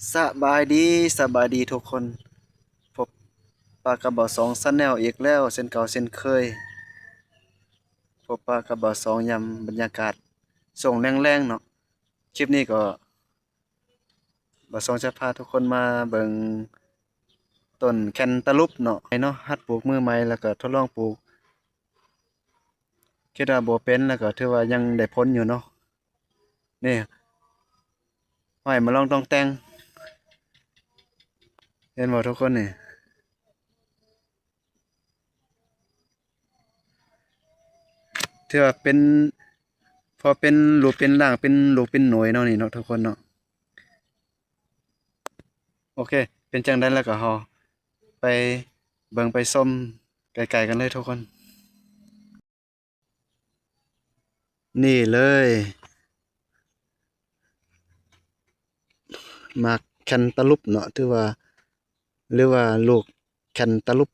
สบายดีทุกคนพบปากกระบอกสองซันแนลอีกแล้วเส้นเก่าเส้นเคยพบปากกระบอกสองยำบรรยากาศส่งแรงๆเนาะคลิปนี้ก็บ่สองจะพาทุกคนมาเบิ่งต้นแคนตาลูปเนาะหัดปลูกมือใหม่แล้วก็ทดลองปลูกคิดว่าบ่เป็นแล้วก็ถือว่ายังได้ผลอยู่เนาะนี่ห้อยมาลองต้องแต่งเห็นบ่ทุกคนนี่ถือว่าเป็นพอเป็นรูปเป็นร่างเป็นลูกเป็นหน่วยเนาะนี่เนาะทุกคนเนาะ โอเค เป็นจังได้แล้วก็เฮาไปเบิ่งไปส้มไกลๆกันเลยทุกคน นี่เลยหมากแคนตาลูปเนาะถือว่าหรือว่าลูกแคนตาลูป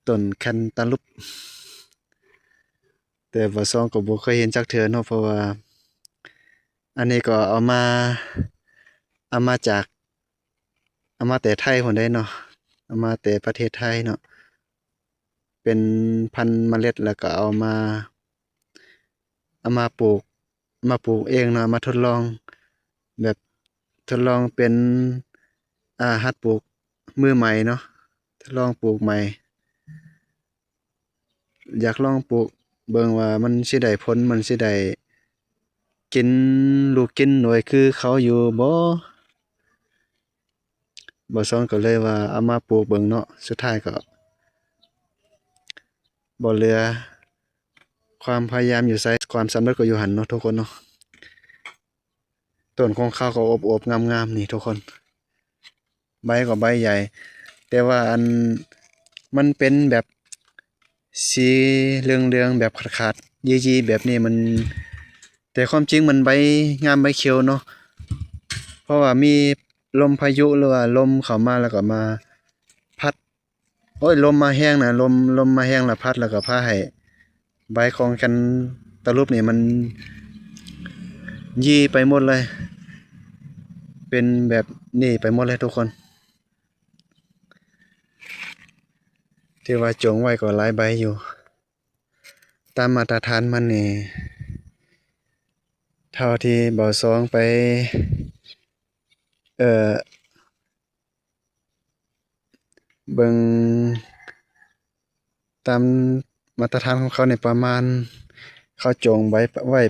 ต้นแคนตาลูปแต่ว่าซองก็บ่เคยเห็นจักเทื่อเนาะเพราะว่าอันนี้ก็เอามาจากเอามาแต่ไทยพุ่นเด้เนาะเอามาแต่ประเทศไทยเนาะเป็นพันธุ์เมล็ดแล้วก็เอามาปลูกเองเนาะมาทดลองแบบทดลองเป็นหัดปลูกมือใหม่เนาะทดลองปลูกใหม่อยากลองปลูกเบิ่งว่ามันสิได้ผลมันสิได้กินลูกกินหน่วยคือเขาอยู่บ่ซ้อนก็เลยว่าเอามาปลูกเบิ่งเนาะสุดท้ายก็บ่เหลือความพยายามอยู่ไสความสำเร็จก็อยู่หันเนาะทุกคนเนาะต้นของเขาก็อวบๆงามๆนี่ทุกคนใบก็ใบใหญ่แต่ว่าอันมันเป็นแบบสีเหลืองๆแบบขาดๆยีๆแบบนี้มันแต่ความจริงมันใบงามใบเขียวเนาะเพราะว่ามีลมพายุหรือว่าลมเข้ามาแล้วก็มาพัดโอ้ยลมมาแห้งนะลมมาแห้งแล้วพัดแล้วก็พาให้ใบของกันตะลุบนี่มันยีไปหมดเลย เป็นแบบนี้ไปหมดเลยทุกคนที่ว่าจงไว้ก็หลายใบอยู่ตามมาตรฐานมันนี่เท่าที่บ่อสองไปเอ่อเบิ่งตามมาตรฐานของเขาในประมาณเขาจงไว้